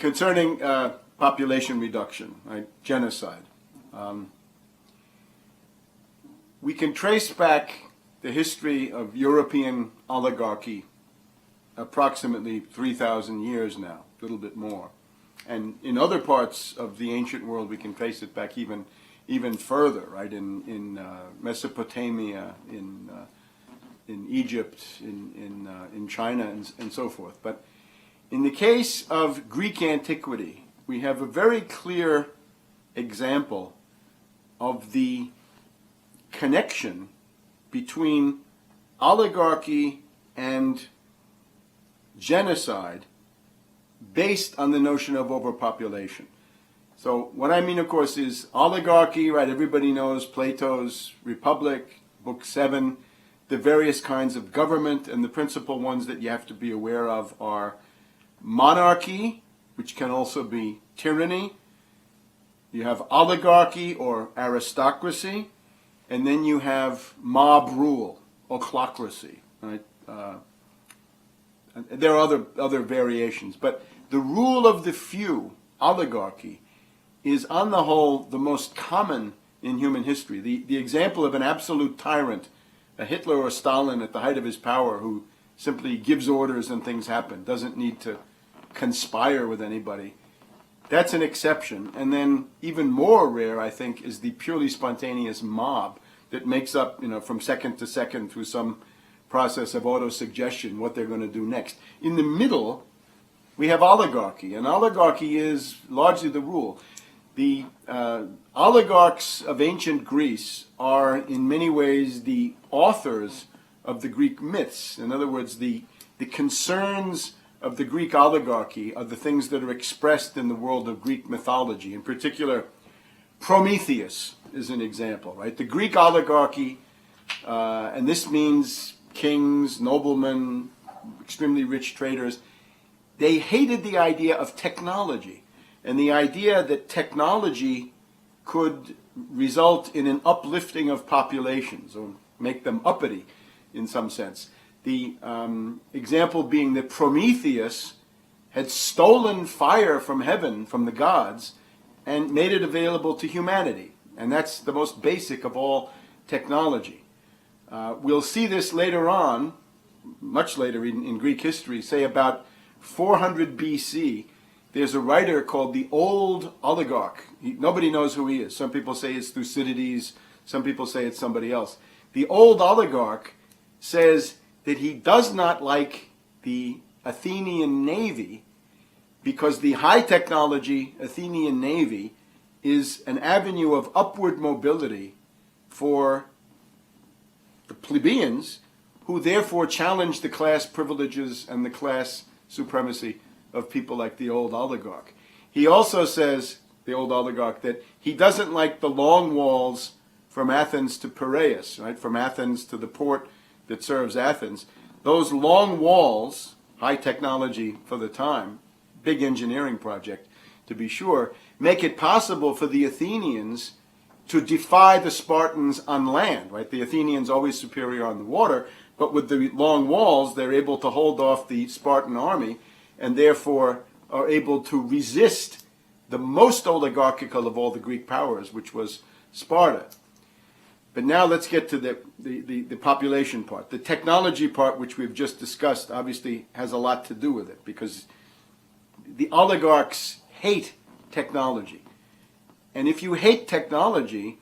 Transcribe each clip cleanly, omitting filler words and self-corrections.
concerning population reduction, right? Genocide. We can trace back the history of European oligarchy approximately 3,000 years now, a little bit more. And in other parts of the ancient world, we can trace it back even further, right? In Mesopotamia, in Egypt, in China, and so forth. But in the case of Greek antiquity, we have a very clear example of the connection between oligarchy and genocide based on the notion of overpopulation. So what I mean, of course, is oligarchy, right? Everybody knows Plato's Republic, Book 7, the various kinds of government, and the principal ones that you have to be aware of are monarchy, which can also be tyranny. You have oligarchy or aristocracy, and then you have mob rule, ochlocracy, right? There are other variations, but the rule of the few, oligarchy, is on the whole the most common in human history. The example of an absolute tyrant, a Hitler or Stalin at the height of his power, who simply gives orders and things happen, doesn't need to conspire with anybody. That's an exception. And then even more rare, I think, is the purely spontaneous mob that makes up, from second to second through some process of auto-suggestion what they're going to do next. In the middle, we have oligarchy, and oligarchy is largely the rule. The oligarchs of ancient Greece are in many ways the authors of the Greek myths. In other words, the concerns of the Greek oligarchy are the things that are expressed in the world of Greek mythology. In particular, Prometheus is an example, right? The Greek oligarchy, and this means kings, noblemen, extremely rich traders, they hated the idea of technology and the idea that technology could result in an uplifting of populations or make them uppity in some sense. The example being that Prometheus had stolen fire from heaven, from the gods, and made it available to humanity. And that's the most basic of all technology. We'll see this later on, much later in Greek history, say about 400 BC. There's a writer called the Old Oligarch. Nobody knows who he is. Some people say it's Thucydides. Some people say it's somebody else. The Old Oligarch says that he does not like the Athenian navy because the high technology Athenian navy is an avenue of upward mobility for the plebeians, who therefore challenge the class privileges and the class supremacy of people like the Old Oligarch. He also says, the Old Oligarch, that he doesn't like the long walls from Athens to Piraeus, right? From Athens to the port that serves Athens. Those long walls, high technology for the time, big engineering project to be sure, make it possible for the Athenians to defy the Spartans on land, right? The Athenians always superior on the water, but with the long walls, they're able to hold off the Spartan army and therefore are able to resist the most oligarchical of all the Greek powers, which was Sparta. But now let's get to the population part. The technology part, which we've just discussed, obviously has a lot to do with it, because the oligarchs hate technology. And if you hate technology,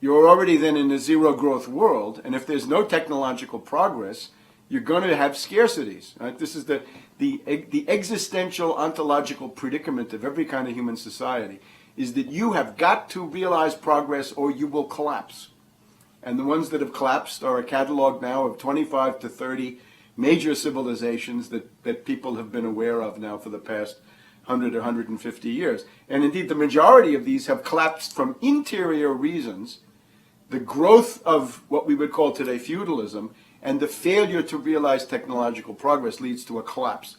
you're already then in a zero-growth world, and if there's no technological progress, you're going to have scarcities. Right? This is the existential ontological predicament of every kind of human society, is that you have got to realize progress or you will collapse. And the ones that have collapsed are a catalog now of 25 to 30 major civilizations that people have been aware of now for the past 100 or 150 years. And indeed, the majority of these have collapsed from interior reasons, the growth of what we would call today feudalism, and the failure to realize technological progress leads to a collapse.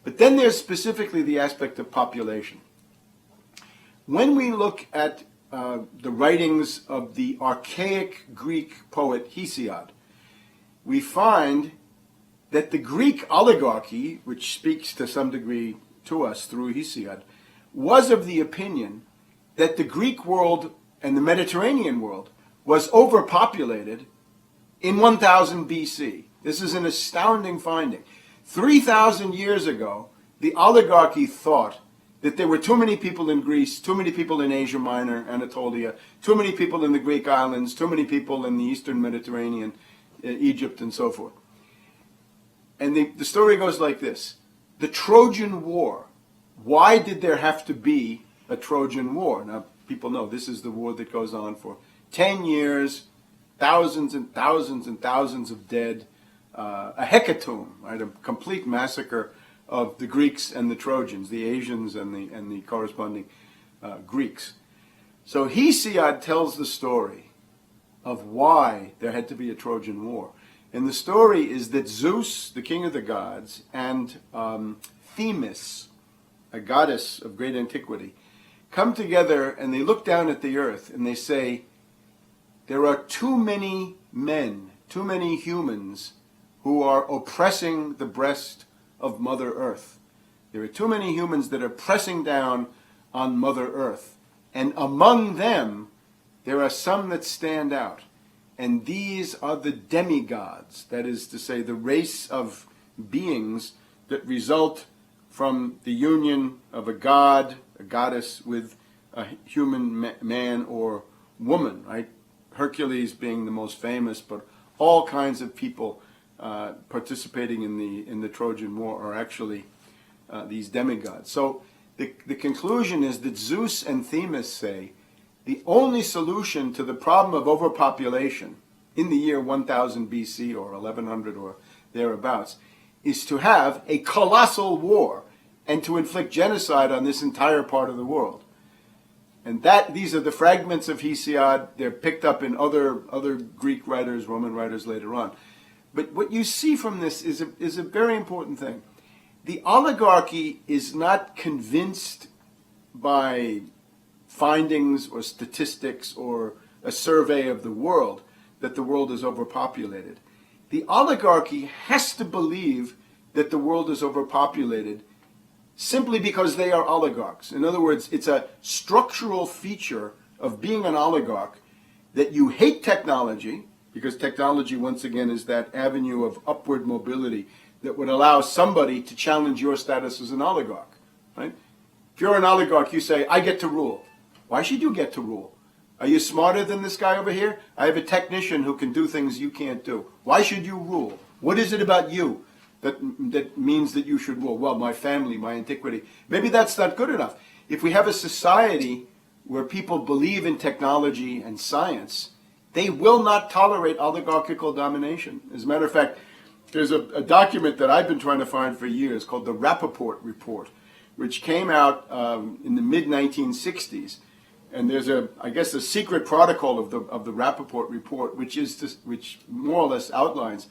But then there's specifically the aspect of population. When we look at the writings of the archaic Greek poet Hesiod, we find that the Greek oligarchy, which speaks to some degree to us through Hesiod, was of the opinion that the Greek world and the Mediterranean world was overpopulated in 1000 BC. This is an astounding finding. 3,000 years ago, the oligarchy thought that there were too many people in Greece, too many people in Asia Minor, Anatolia, too many people in the Greek islands, too many people in the Eastern Mediterranean, Egypt, and so forth. And the story goes like this. The Trojan War. Why did there have to be a Trojan War? Now, people know this is the war that goes on for 10 years, thousands and thousands and thousands of dead, a hecatomb, right? A complete massacre of the Greeks and the Trojans, the Asians and the corresponding Greeks. So Hesiod tells the story of why there had to be a Trojan War. And the story is that Zeus, the king of the gods, and Themis, a goddess of great antiquity, come together and they look down at the earth and they say, there are too many men, too many humans who are oppressing the breast of Mother Earth. There are too many humans that are pressing down on Mother Earth. And among them, there are some that stand out. And these are the demigods, that is to say, the race of beings that result from the union of a god, a goddess, with a human man or woman, right? Hercules being the most famous, but all kinds of people participating in the Trojan War are actually these demigods. So the conclusion is that Zeus and Themis say the only solution to the problem of overpopulation in the year 1000 BC or 1100 or thereabouts is to have a colossal war and to inflict genocide on this entire part of the world. And these are the fragments of Hesiod. They're picked up in other Greek writers, Roman writers later on. But what you see from this is a very important thing. The oligarchy is not convinced by findings or statistics or a survey of the world that the world is overpopulated. The oligarchy has to believe that the world is overpopulated simply because they are oligarchs. In other words, it's a structural feature of being an oligarch that you hate technology, because technology, once again, is that avenue of upward mobility that would allow somebody to challenge your status as an oligarch, right? If you're an oligarch, you say, I get to rule. Why should you get to rule? Are you smarter than this guy over here? I have a technician who can do things you can't do. Why should you rule? What is it about you that means that you should rule? Well, my family, my antiquity. Maybe that's not good enough. If we have a society where people believe in technology and science, they will not tolerate oligarchical domination. As a matter of fact, there's a document that I've been trying to find for years called the Rappaport Report, which came out in the mid-1960s. And there's I guess a secret protocol of the Rappaport Report, which more or less outlines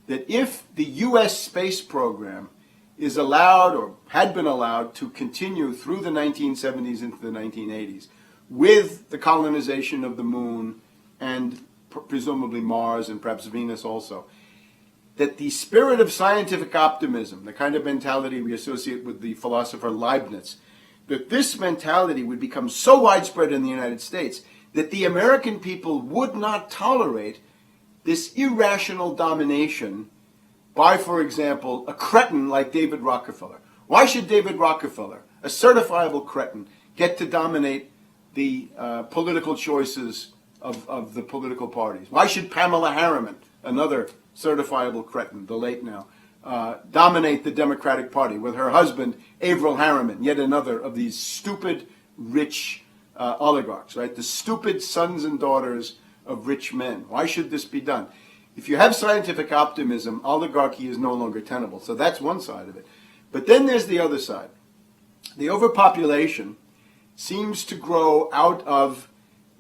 that if the U.S. space program is allowed or had been allowed to continue through the 1970s into the 1980s with the colonization of the moon and presumably Mars and perhaps Venus also, that the spirit of scientific optimism, the kind of mentality we associate with the philosopher Leibniz, that this mentality would become so widespread in the United States that the American people would not tolerate this irrational domination by, for example, a cretin like David Rockefeller. Why should David Rockefeller, a certifiable cretin, get to dominate the political choices of the political parties? Why should Pamela Harriman, another certifiable cretin, the late now, dominate the Democratic Party with her husband, Averell Harriman, yet another of these stupid, rich oligarchs, right? The stupid sons and daughters of rich men. Why should this be done? If you have scientific optimism, oligarchy is no longer tenable. So that's one side of it. But then there's the other side. The overpopulation seems to grow out of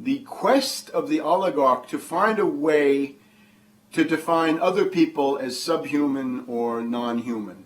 the quest of the oligarch to find a way to define other people as subhuman or non-human.